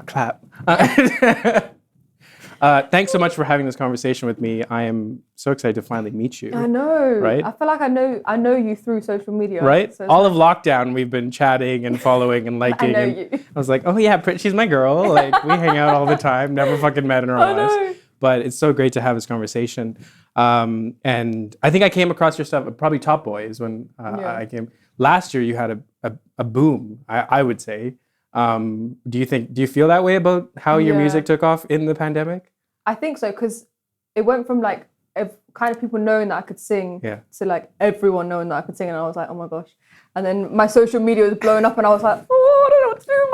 clap. Thanks so much for having this conversation with me. I am so excited to finally meet you. I know. Right? I feel like I know you through social media. Right? So All of lockdown, we've been chatting and following and liking. I know and you. I was like, oh yeah, Pritt, she's my girl. Like, we hang out all the time. Never fucking met in our lives. Know. But it's so great to have this conversation. And I think I came across your stuff, probably Top Boy is when I came. Last year, you had a boom, I would say. Do you feel that way about how your music took off in the pandemic? I think so, because it went from like kind of people knowing that I could sing to like everyone knowing that I could sing, and I was like, oh my gosh. And then my social media was blowing up, and I was like, oh, I don't know what to do with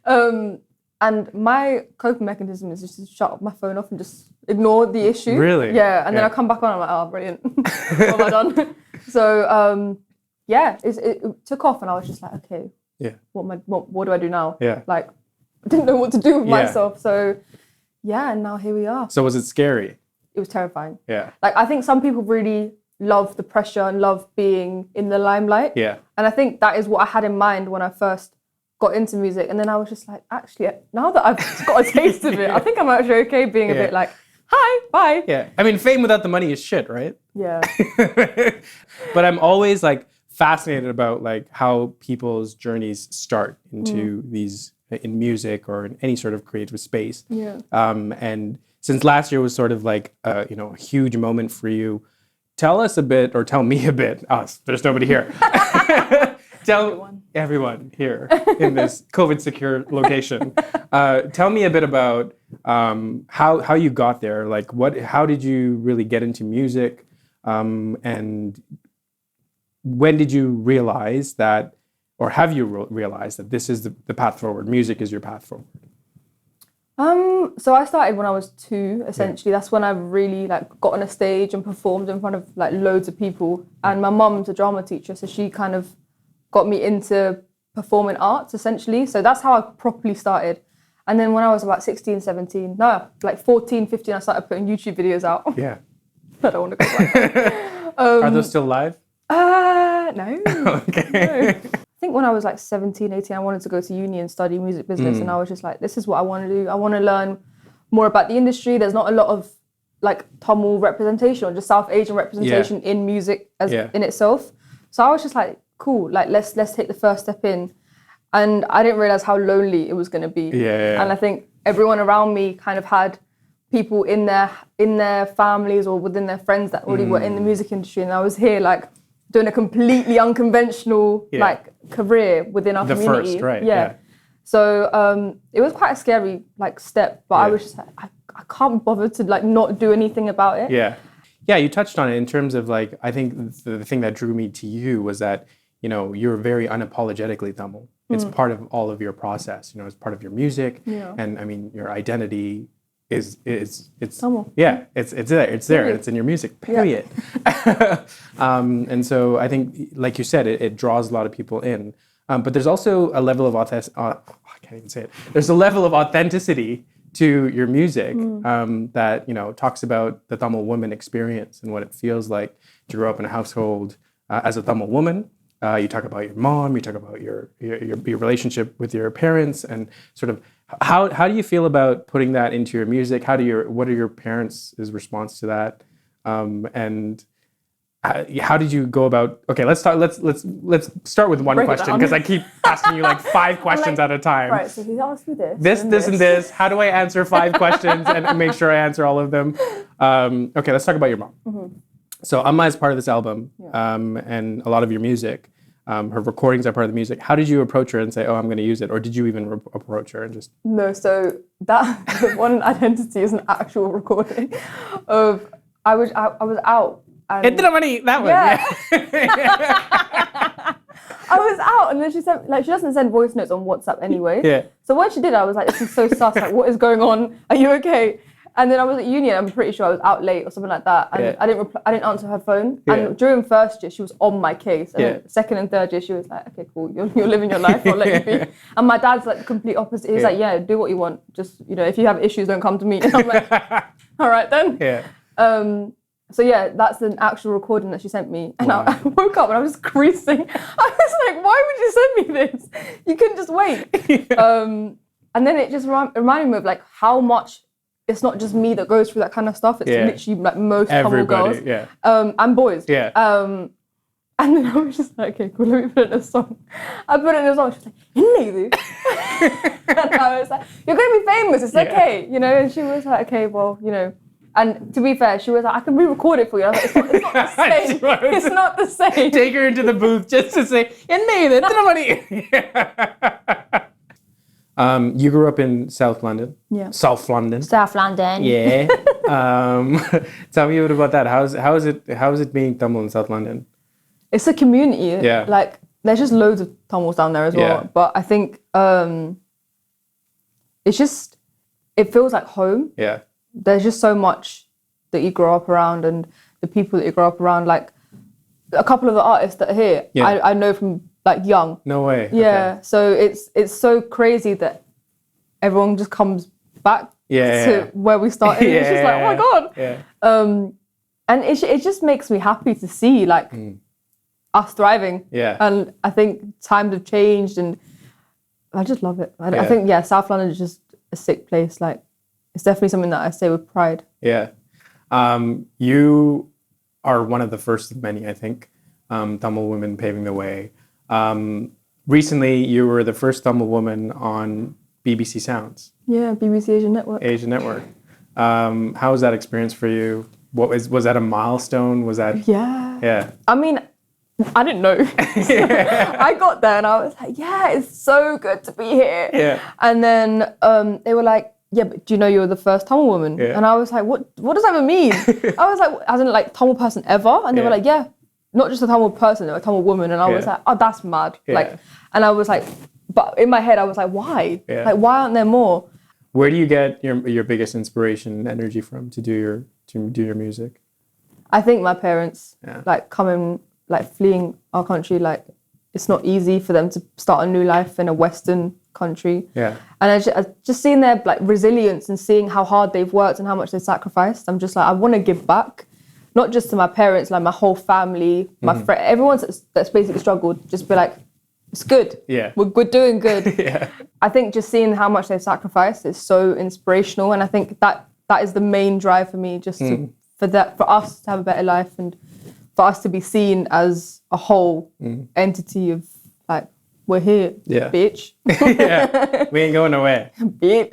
myself. And my coping mechanism is just to shut my phone off and just ignore the issue. Really? Yeah. And then I come back on, I'm like, oh, brilliant. What have I done? So it took off, and I was just like, okay, what do I do now? Yeah. Like, I didn't know what to do with myself. So and now here we are. So was it scary? It was terrifying. Yeah. Like, I think some people really love the pressure and love being in the limelight. Yeah. And I think that is what I had in mind when I first got into music. And then I was just like, actually, now that I've got a taste of it, I think I'm actually okay being a bit like, hi, bye. Yeah. I mean, fame without the money is shit, right? Yeah. But I'm always like fascinated about like how people's journeys start into these in music or in any sort of creative space. Yeah. And since last year was sort of like a huge moment for you, tell us a bit, or tell me a bit. Us, there's nobody here. Tell everyone here in this COVID secure location. Tell me a bit about how you got there. Like how did you really get into music? And when did you realize that, or have you realized that this is the path forward? Music is your path forward. So I started when I was 2, essentially. That's when I really like got on a stage and performed in front of like loads of people. And my mum's a drama teacher, so she kind of got me into performing arts, essentially. So that's how I properly started. And then when I was about 16, 17, like 14, 15, I started putting YouTube videos out. Yeah. I don't want to go back. Are those still live? No. Okay. No. I think when I was like 17, 18, I wanted to go to uni and study music business. And I was just like, this is what I want to do. I want to learn more about the industry. There's not a lot of like Tamil representation or just South Asian representation in music in itself. So I was just like, cool, like let's take the first step in. And I didn't realize how lonely it was going to be. And I think everyone around me kind of had people in their families or within their friends that already were in the music industry. And I was here like doing a completely unconventional like career within our community. First, right? So it was quite a scary like step, but I was just like, I can't bother to like not do anything about it. Yeah, you touched on it in terms of like, I think the thing that drew me to you was that, you're very unapologetically Tamil. It's part of all of your process, it's part of your music. And I mean, your identity it's Tamil. Yeah, it's there. It's in your music, period. And so I think, like you said, it draws a lot of people in. But there's also a level of I can't even say it. There's a level of authenticity to your music that talks about the Tamil woman experience and what it feels like to grow up in a household as a Tamil woman. You talk about your mom. You talk about your relationship with your parents, and sort of how do you feel about putting that into your music? What are your parents' response to that? And how did you go about? Okay, let's start with one question, because I keep asking you like 5 questions at a time. Right, so he asked me this. This, and this. How do I answer 5 questions and make sure I answer all of them? Okay, let's talk about your mom. So Amma is part of this album, and a lot of your music. Her recordings are part of the music. How did you approach her and say, "Oh, I'm going to use it," or did you even approach her and just? No. So that the one identity is an actual recording of I was out. And that one. I was out, and then she said, like, she doesn't send voice notes on WhatsApp anyway. So when she did, I was like, this is so sus. Like, what is going on? Are you okay? And then I was at uni, and I'm pretty sure I was out late or something like that. And I didn't answer her phone. And during first year, she was on my case. And then second and third year, she was like, okay, cool, you're living your life. I'll let you be. And my dad's like the complete opposite. He's like, yeah, do what you want. Just, if you have issues, don't come to me. And I'm like, all right then. So that's an actual recording that she sent me. And I woke up and I was creasing. I was like, why would you send me this? You couldn't just wait. and then it just reminded me of like how much it's not just me that goes through that kind of stuff. It's literally like most Tamil girls, and boys. And then I was just like, okay, cool, let me put it in a song. I put it in a song. She was like, and I was like, you're gonna be famous. It's okay, you know. And she was like, okay, well, you know. And to be fair, she was like, I can re-record it for you. I was like, it's not the same. It's not the same. Take her into the booth just to say, you grew up in South London. Yeah. South London. South London. Yeah. Tell me a bit about that. How is it being Tamil in South London? It's a community. Yeah. Like there's just loads of Tamils down there as well. Yeah. But I think it feels like home. Yeah. There's just so much that you grow up around and the people that you grow up around. Like a couple of the artists that are here, I know from like young. No way. Yeah. Okay. So it's so crazy that everyone just comes back to where we started. It's just like, oh my God. Yeah. And it just makes me happy to see like us thriving. Yeah. And I think times have changed and I just love it. I think, South London is just a sick place. Like, it's definitely something that I say with pride. Yeah. You are one of the first of many, I think, Tamil women paving the way. Recently, you were the first Tamil woman on BBC Sounds. Yeah, BBC Asian Network. Asian Network. How was that experience for you? Was that a milestone? Was that... Yeah. I mean, I didn't know. I got there and I was like, yeah, it's so good to be here. Yeah. And then they were like, yeah, but do you know you're the first Tamil woman? Yeah. And I was like, what does that even mean? I was like, as in like Tamil person ever? And they were like, yeah, not just a Tamil person, they're a Tamil woman. And I was like, oh, that's mad. Like, and I was like, but in my head, I was like, why? Like, why aren't there more? Where do you get your biggest inspiration and energy from to do your music? I think my parents, like coming, like fleeing our country, like it's not easy for them to start a new life in a Western country. Yeah. And I just seeing their like resilience and seeing how hard they've worked and how much they've sacrificed, I'm just like, I want to give back, not just to my parents, like my whole family, my friend, everyone that's basically struggled, just be like, it's good. Yeah. We're doing good. Yeah. I think just seeing how much they've sacrificed is so inspirational. And I think that is the main drive for me, just for us to have a better life and for us to be seen as a whole entity of like, we're here, bitch. We ain't going nowhere. Bitch.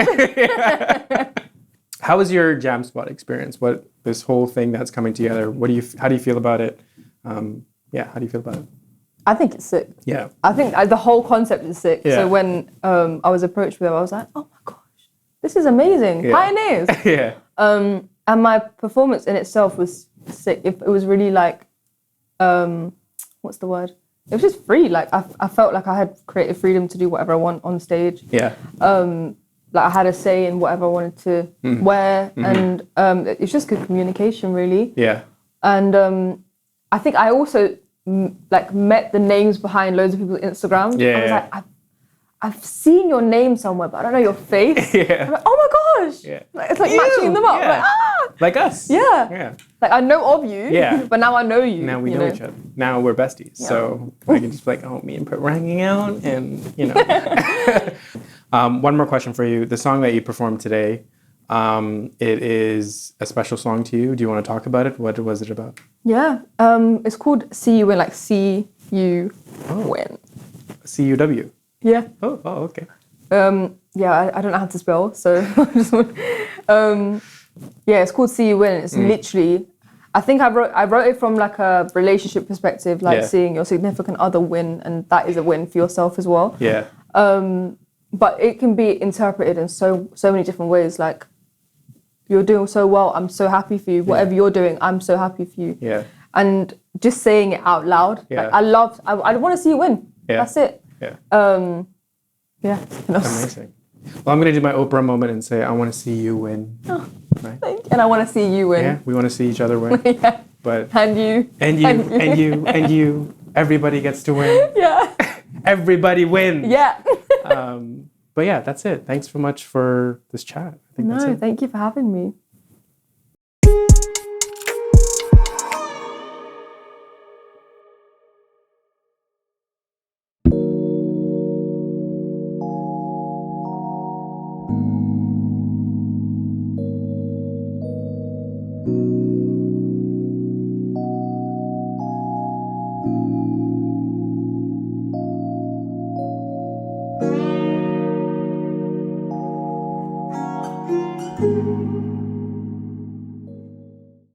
How was your jamspot experience? What this whole thing that's coming together? How do you feel about it? How do you feel about it? I think it's sick. Yeah. I think the whole concept is sick. Yeah. So when I was approached with them, I was like, oh my gosh, this is amazing. Yeah. Pioneers. Yeah. And my performance in itself was sick. It was really like, what's the word? It was just free. Like I felt like I had creative freedom to do whatever I want on stage. Yeah. Like I had a say in whatever I wanted to wear, and it's just good communication, really. Yeah. And I think I also like met the names behind loads of people's Instagram. Yeah. I was like, I've seen your name somewhere, but I don't know your face. Yeah. I'm like, oh my gosh. Yeah. Like, it's like matching them up. Yeah. Like us. Yeah. Yeah. Like I know of you. Yeah. But now I know you. Now we know each other. Now we're besties. Yeah. So I can just be like, oh, me and Pritt were hanging out, and you know. One more question for you. The song that you performed today, it is a special song to you. Do you want to talk about it? What was it about? Yeah. It's called See You Win, like see you win. C-U-W. Yeah. Oh, okay. Yeah, I don't know how to spell, so I just want, yeah, it's called See You Win. It's literally, I think I wrote it from like a relationship perspective, like seeing your significant other win, and that is a win for yourself as well. Yeah. But it can be interpreted in so many different ways. Like, you're doing so well, I'm so happy for you. Whatever you're doing, I'm so happy for you. Yeah. And just saying it out loud, like I want to see you win. Yeah. That's it. Yeah. Yeah. Amazing. Well, I'm going to do my Oprah moment and say, I want to see you win. Oh, right? And I want to see you win. Yeah, we want to see each other win. Yeah. But and you. And you. And you. And you. Everybody gets to win. Yeah. Everybody wins. Yeah. But yeah, that's it. Thanks so much for this chat. I think that's it. Thank you for having me.